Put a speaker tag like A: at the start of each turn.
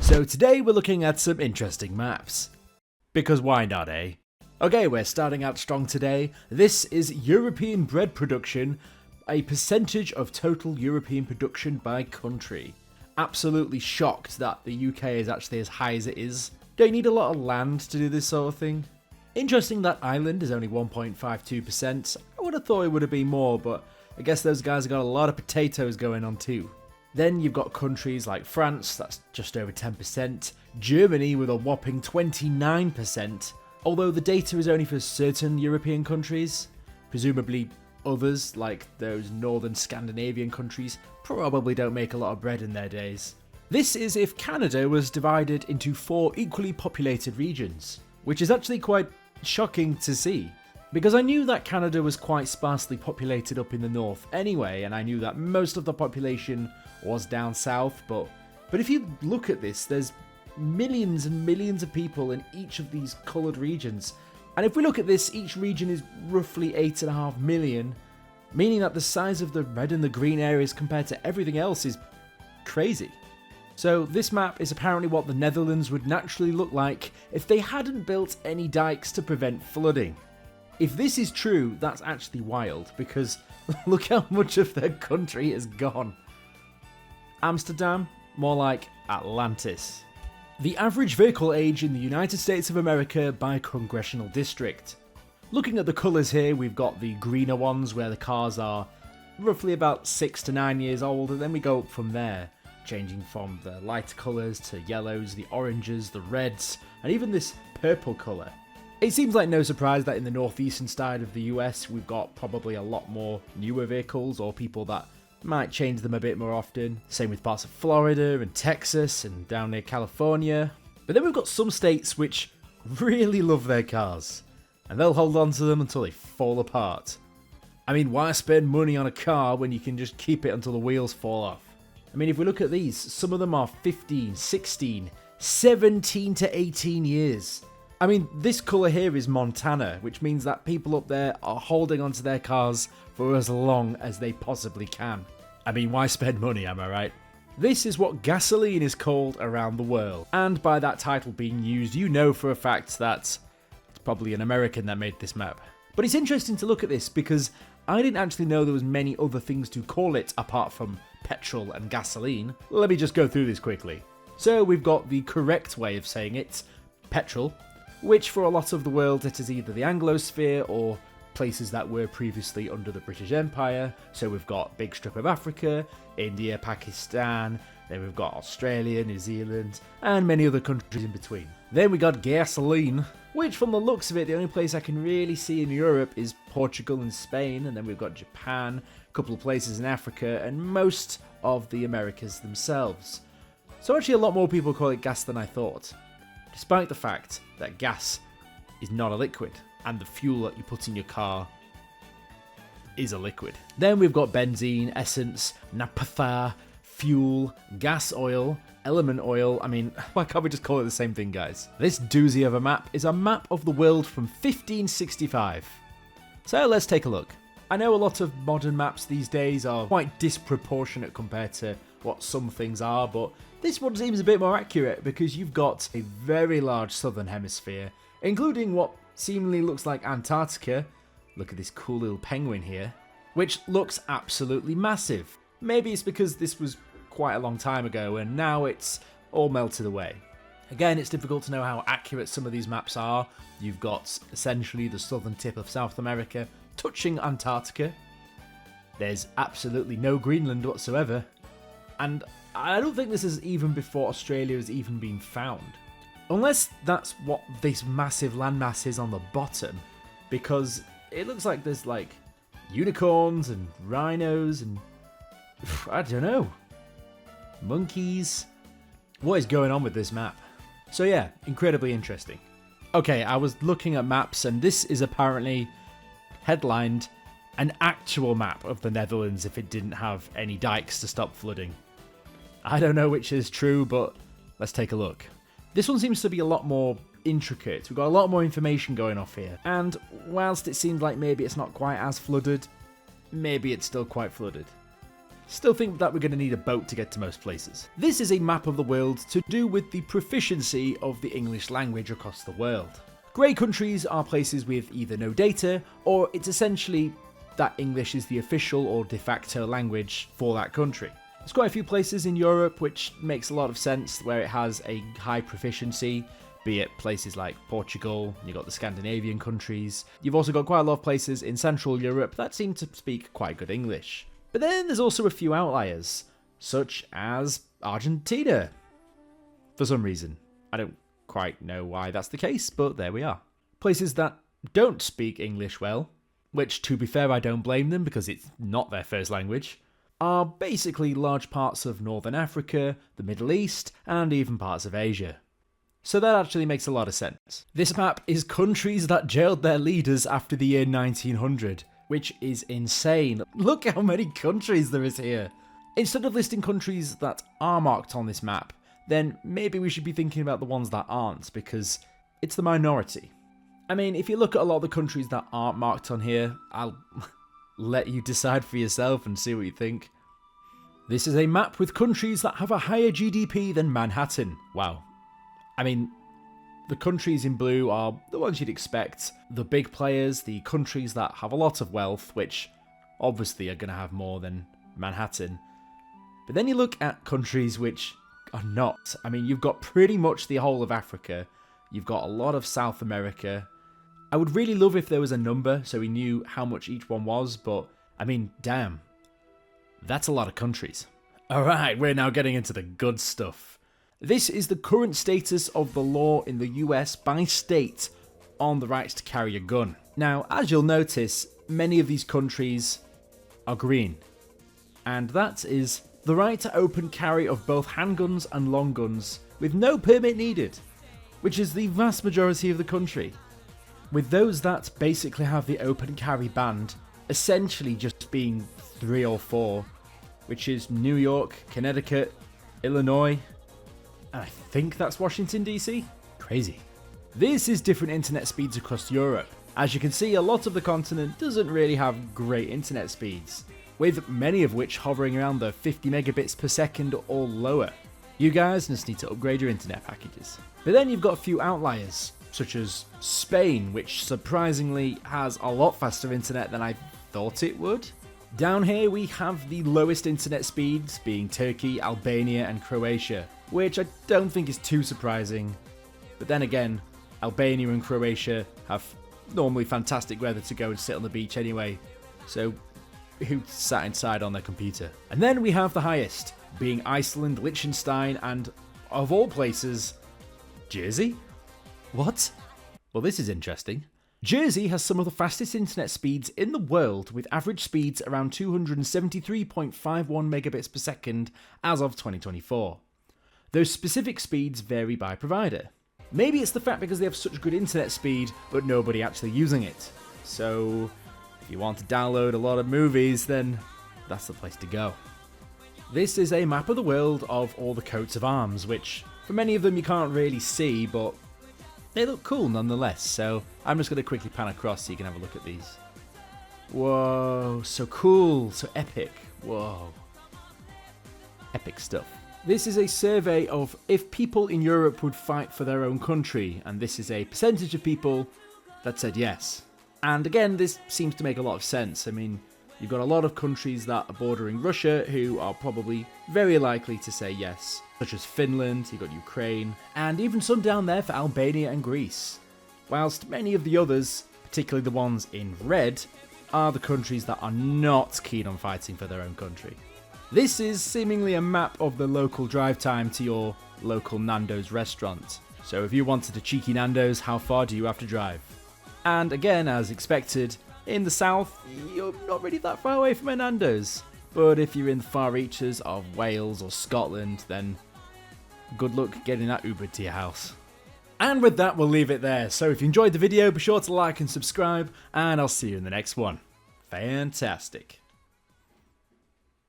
A: So today we're looking at some interesting maps. Because why not, eh? Okay, we're starting out strong today. This is European bread production, a percentage of total European production by country. Absolutely shocked that the UK is actually as high as it is. Don't you need a lot of land to do this sort of thing? Interesting that Ireland is only 1.52%. I would have thought it would have been more, but I guess those guys have got a lot of potatoes going on too. Then you've got countries like France, that's just over 10%, Germany with a whopping 29%, although the data is only for certain European countries. Presumably others, like those northern Scandinavian countries, probably don't make a lot of bread in their days. This is if Canada was divided into 4 equally populated regions, which is actually quite shocking to see. Because I knew that Canada was quite sparsely populated up in the north anyway, and I knew that most of the population was down south, but if you look at this, there's millions and millions of people in each of these coloured regions. And if we look at this, each region is roughly 8.5 million, meaning that the size of the red and the green areas compared to everything else is crazy. So this map is apparently what the Netherlands would naturally look like if they hadn't built any dikes to prevent flooding. If this is true, that's actually wild, because look how much of their country is gone. Amsterdam? More like Atlantis. The average vehicle age in the United States of America by congressional district. Looking at the colours here, we've got the greener ones where the cars are roughly about 6 to 9 years old, and then we go up from there, changing from the lighter colours to yellows, the oranges, the reds, and even this purple colour. It seems like no surprise that in the northeastern side of the US we've got probably a lot more newer vehicles or people that might change them a bit more often. Same with parts of Florida and Texas and down near California. But then we've got some states which really love their cars, and they'll hold on to them until they fall apart. I mean, why spend money on a car when you can just keep it until the wheels fall off? I mean, if we look at these, some of them are 15, 16, 17 to 18 years. I mean, this colour here is Montana, which means that people up there are holding onto their cars for as long as they possibly can. I mean, why spend money, am I right? This is what gasoline is called around the world, and by that title being used, you know for a fact that it's probably an American that made this map. But it's interesting to look at this because I didn't actually know there was many other things to call it apart from petrol and gasoline. Let me just go through this quickly. So we've got the correct way of saying it, petrol, which for a lot of the world it is either the Anglosphere or places that were previously under the British Empire. So we've got big strip of Africa, India, Pakistan, then we've got Australia, New Zealand, and many other countries in between. Then we got gasoline, which from the looks of it, the only place I can really see in Europe is Portugal and Spain, and then we've got Japan, a couple of places in Africa, and most of the Americas themselves. So actually a lot more people call it gas than I thought, despite the fact that gas is not a liquid, and the fuel that you put in your car is a liquid. Then we've got benzene, essence, naphtha, fuel, gas oil, element oil. I mean, why can't we just call it the same thing, guys? This doozy of a map is a map of the world from 1565. So let's take a look. I know a lot of modern maps these days are quite disproportionate compared to what some things are, but this one seems a bit more accurate because you've got a very large southern hemisphere, including what seemingly looks like Antarctica. Look at this cool little penguin here, which looks absolutely massive. Maybe it's because this was quite a long time ago and now it's all melted away. Again, it's difficult to know how accurate some of these maps are. You've got essentially the southern tip of South America touching Antarctica. There's absolutely no Greenland whatsoever. And I don't think this is even before Australia has even been found. Unless that's what this massive landmass is on the bottom, because it looks like there's like unicorns and rhinos and I don't know, monkeys. What is going on with this map? So yeah, incredibly interesting. Okay, I was looking at maps and this is apparently headlined an actual map of the Netherlands if it didn't have any dikes to stop flooding. I don't know which is true, but let's take a look. This one seems to be a lot more intricate. We've got a lot more information going off here. And whilst it seems like maybe it's not quite as flooded, maybe it's still quite flooded. Still think that we're going to need a boat to get to most places. This is a map of the world to do with the proficiency of the English language across the world. Grey countries are places with either no data, or it's essentially that English is the official or de facto language for that country. There's quite a few places in Europe which makes a lot of sense where it has a high proficiency, be it places like Portugal, you've got the Scandinavian countries. You've also got quite a lot of places in Central Europe that seem to speak quite good English. But then there's also a few outliers, such as Argentina. For some reason. I don't quite know why that's the case, but there we are. Places that don't speak English well, which to be fair I don't blame them because it's not their first language, are basically large parts of Northern Africa, the Middle East, and even parts of Asia. So that actually makes a lot of sense. This map is countries that jailed their leaders after the year 1900, which is insane. Look how many countries there is here. Instead of listing countries that are marked on this map, then maybe we should be thinking about the ones that aren't, because it's the minority. I mean, if you look at a lot of the countries that aren't marked on here, I'll let you decide for yourself and see what you think. This is a map with countries that have a higher GDP than Manhattan. Wow. I mean, the countries in blue are the ones you'd expect. The big players, the countries that have a lot of wealth, which obviously are going to have more than Manhattan. But then you look at countries which are not. I mean, you've got pretty much the whole of Africa. You've got a lot of South America. I would really love if there was a number so we knew how much each one was, but I mean, damn. That's a lot of countries. Alright, we're now getting into the good stuff. This is the current status of the law in the US by state on the right to carry a gun. Now, as you'll notice, many of these countries are green. And that is the right to open carry of both handguns and long guns with no permit needed, which is the vast majority of the country. With those that basically have the open carry banned essentially just being 3 or 4, which is New York, Connecticut, Illinois, and I think that's Washington DC? Crazy. This is different internet speeds across Europe. As you can see, a lot of the continent doesn't really have great internet speeds, with many of which hovering around the 50 megabits per second or lower. You guys just need to upgrade your internet packages. But then you've got a few outliers, such as Spain, which surprisingly has a lot faster internet than I thought it would. Down here we have the lowest internet speeds, being Turkey, Albania and Croatia, which I don't think is too surprising. But then again, Albania and Croatia have normally fantastic weather to go and sit on the beach anyway, so who sat inside on their computer? And then we have the highest, being Iceland, Liechtenstein and, of all places, Jersey? What? Well, this is interesting. Jersey has some of the fastest internet speeds in the world, with average speeds around 273.51 megabits per second as of 2024. Those specific speeds vary by provider. Maybe it's the fact because they have such good internet speed, but nobody actually using it. So, if you want to download a lot of movies, then that's the place to go. This is a map of the world of all the coats of arms, which for many of them you can't really see, but they look cool nonetheless, so I'm just going to quickly pan across so you can have a look at these. Whoa, so cool, so epic, whoa. Epic stuff. This is a survey of if people in Europe would fight for their own country, and this is a percentage of people that said yes. And again, this seems to make a lot of sense. I mean, you've got a lot of countries that are bordering Russia who are probably very likely to say yes, such as Finland, you've got Ukraine, and even some down there for Albania and Greece. Whilst many of the others, particularly the ones in red, are the countries that are not keen on fighting for their own country. This is seemingly a map of the local drive time to your local Nando's restaurant. So if you wanted a cheeky Nando's, how far do you have to drive? And again, as expected, in the south, you're not really that far away from a Nando's. But if you're in the far reaches of Wales or Scotland, then good luck getting that Uber to your house. And with that, we'll leave it there. So if you enjoyed the video, be sure to like and subscribe, and I'll see you in the next one. Fantastic.